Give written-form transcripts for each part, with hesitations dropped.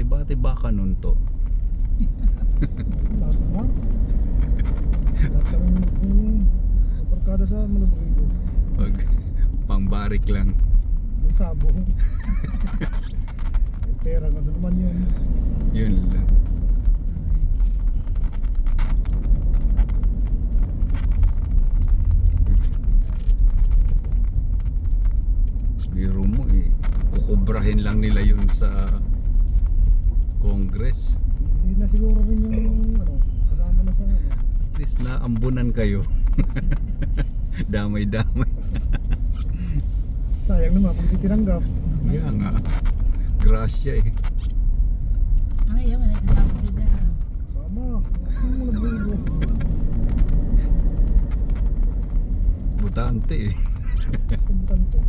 bati baka nun to. Lahat naman. Lahat kami kung barkada sa Malabrigo. Pag pangbarik lang. Yung sabong. May pera nga naman yun. Yun lang. Biro mo eh. Kukubrahin lang nila yun sa Congress. Yun na siguro rin yung ano, kasama na sa ano. At least na ambunan kayo. Damay-damay. Sayang naman kung di tinanggap. Kaya nga. Grasya eh. Ay, yan, may kasama din na. Kasama. Lahat ng Malabrigo. Butante eh. Basta butante.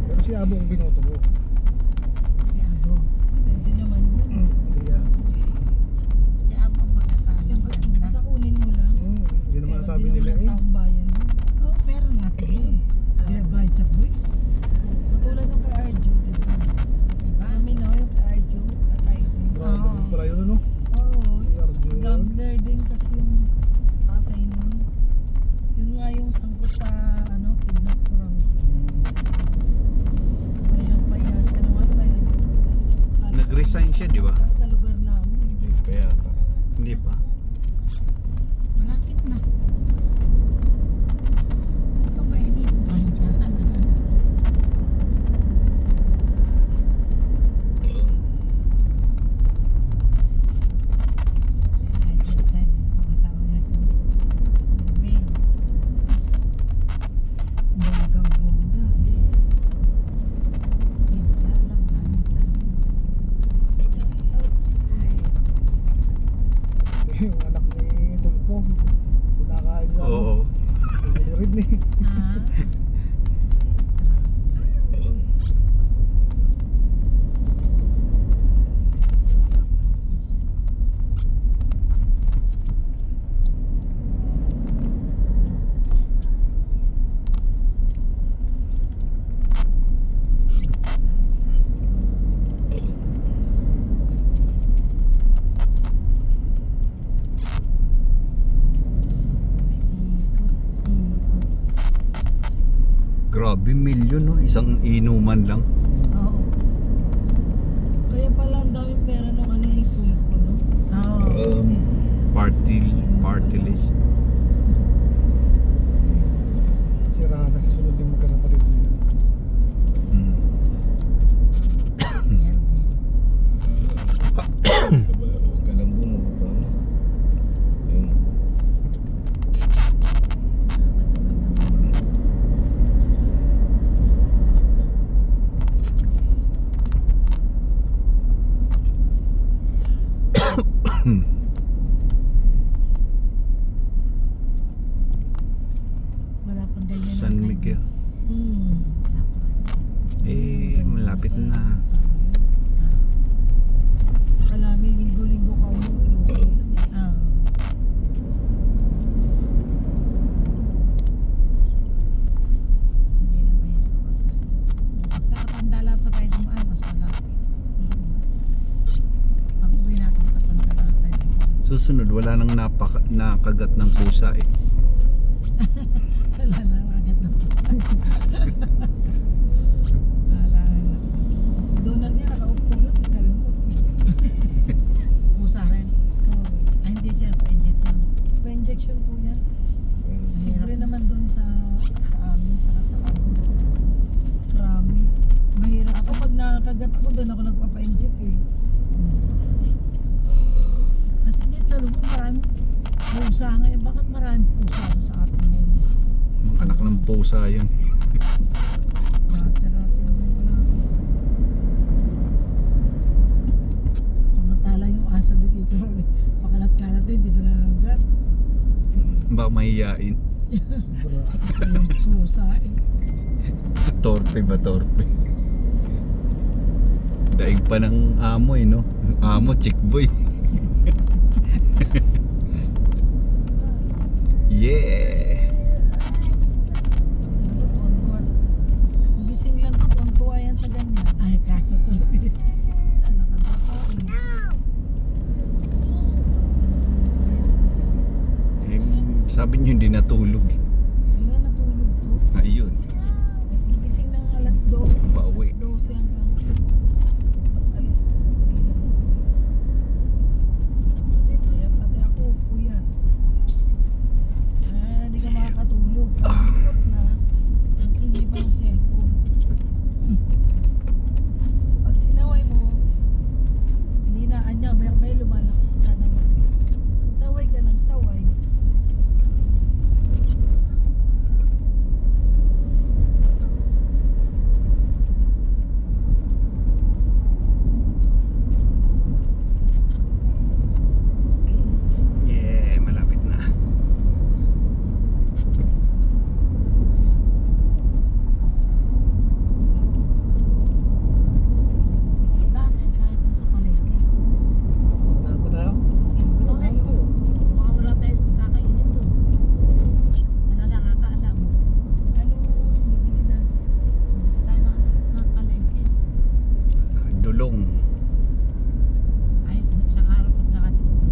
Pero si Abo ang binoto ko. Si Abo. Pwede naman yun. Hindi yan. Si Abo ang makasama. Basta kunin mo lang. Hindi naman sabi nila eh. Taong bayan mo. Oh, pero natin eh. May bayad sa buwis. Katulad ng kay Arjo, diba? Diba? Kami na yung kay Arjo, tatay din. Grabe Oo. din pala yun ano. Oo. Si Arjo. Gambler din kasi yung tatay nun. Yun nga yung sangkot sa kidnap ko Ramsey. Kaya siya naman kaya Nag-resign siya, di ba? Sa lugar namin. Hindi pa yata. Hindi pa. Malapit na. Ikaw ba hindi? Galing ka. Si Arjo tayo, makasama niya si May. Bonggang-bongga eh. Hindi ka alam galing sa Yung anak ni Tulpo. Kinakain sa Oo. Rin eh. Ah. Grabe, milyon no? Isang inuman lang. Oo. Kaya pala ang daming pera ng yung Tulpo, no? Oo. Party list. Sira na sa sunod yung magkakapatid niya. Hmm. Yan. Galambong mo pa ano? Yung Wala pang ganyan. San Miguel. Hmm. Eh, malapit na. Alami, linggo-linggo ka mo. Ah. Hindi na mahirap kasi. Pag sa Katandala pa tayo dumaan, mas malaki. Pag uwi natin sa Katandala tayo dumaan. Susunod, wala nang nakagat ng pusa eh. Wala na agad ng pusa. Wala na. Donald niya nakaupo lang. Kalungkot. Pusa rin. Ay, hindi siya. Pa-injection. Pa-injection po yan. Mahirap. Libre naman doon sa amin, saka sa Krami. Mahirap. Ako pag nakakagat ako doon, ako nagpapa-inject eh. Kasi dito sa lubong maraming pusa ngayon. Bakit maraming pusa sa atin ngayon? Mga anak ng pusa yun. Dati-dati naman wala. Samantala yung aso dito. Pakalat-kalat din, dito na agad. Baka mahihiyain. Yung pusa eh. Torpe ba torpe? Daig pa ng amo eh no? Amo, chick boy. Yeah! sa ganyan. Ay, kaso tuloy. Eh, sabi niyo hindi natulog. Hindi nga natulog to. Ayun. Ay, gigising ng alas 12. Bawi. Alas 12 hanggang pag-alis. Kaya pati ako, kuya. Hindi ka makakatulog. Pagkikot na, ang ingay pa ng cellphone. Pag sinaway mo, hihinaan niya, may lumalakas na naman. Saway ka ng saway. Yeah, malapit na. Dami tayo sa palengke. Saan pa tayo? Okay. Baka wala tayong kakainin doon. Wala nakakaalam. Anong bibili na? Tayo na sa palengke. Dulong. Ay, isang araw pag nakatingin.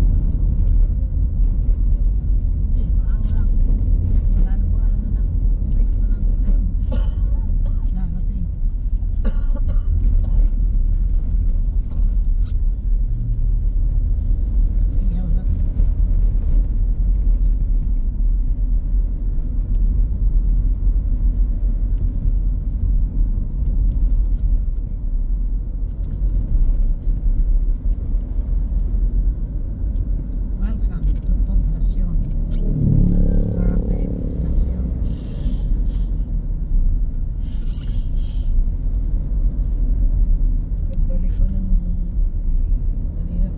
Eh, baka wala na po ano na. Wait, wala na po. Darating. Iyaw na po. Welcome to Poblacion. Barangay Poblacion. Pagbalik ko ng kanina,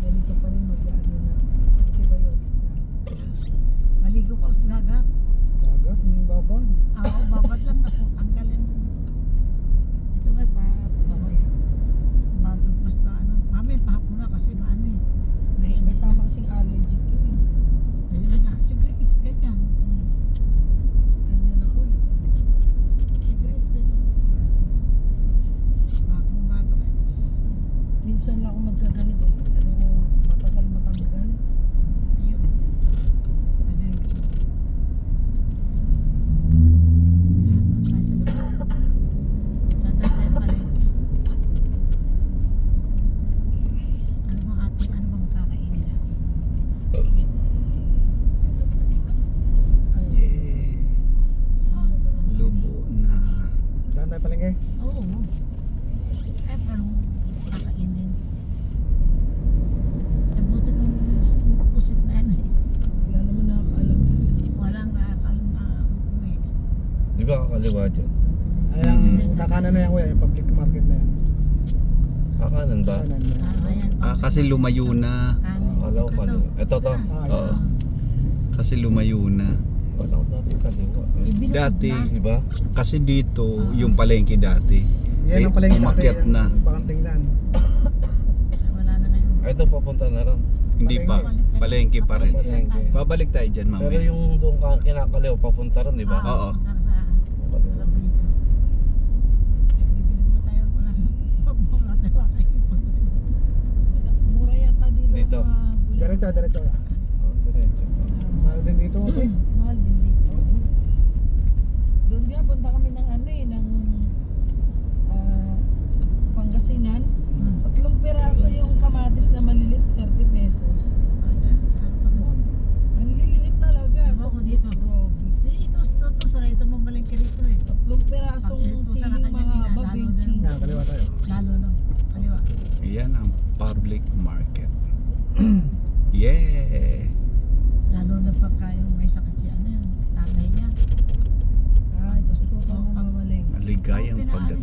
ganito pa rin mag-ano na. Antibiotic na. Maligo ko sa dagat. Dagat, yung babad. Ako, babad lang ako. Tanggalin mo. Ito nga pa. Mamaya. Babad basta ano. Mami, pahapon na kasi maano eh. May May kasama kasing allergy to eh. Ayun na nga. Si Grace, ganyan. Ganyan ako eh. Si Grace, ganyan. Bakong bago. Minsan lang ako magkaganito. Pero matagal matanggal. Ayun. Allergy. Lahat tayo sa loob. Lahat tayo palengke. Ano bang ating, ano bang kakainin natin? Yeah. Lubo na. Daan tayo palengke. Oo. Eh, pero kakainin. Eh, buti kung pusit na yan eh. Wala naman nakakaalam dyan. Walang nakakalam na umuwi. Di ba kakaliwa dyan? Ayan, kakanan na yan kuya, yung public market na yan. Kakanan ba? Kanan na. Ayan. Kasi lumayo na. Akala ko kaliwa. Ito to. Oo. Kasi lumayo na. Akala ko dati kaliwa. Dati. Di ba? Kasi dito, yung palengke dati. Yan ang palengke umakyat natin, na. Bakang tingnan. Wala na ngayon. Ay, ito papunta na rin. Hindi pa. Palengke pa rin. Palengke. Babalik tayo dyan, Pero mami. yung doon kinakaliwa papunta rin, di ba? Oo. Para sa Labrito. Eh, bibili mo tayo. Wala tayo kakainin. Mura yata dito. Dito. ang mga gulay. Diretso, diretso. Oh, diretso. Mahal din dito. Okay. Mahal din dito. Doon nga, punta kami ng ano eh, ng Pangasinan. Hmm. 3 piraso yung kamatis na malilit, 30 pesos. Ang liliit talaga. Diba ako dito? Grabe. Si ito, sanay ito mamalengke rito eh. 3 pirasong Pag ito sa siling kanya, mahaba, lalo 20. Yan, kaliwa tayo. Lalo no. Kaliwa. Yan ang public market. Yeah. Lalo na pagka yung may sakit si ano yun. Tatay niya. Ah, ito sa mamalengke. Maligayang pagdating.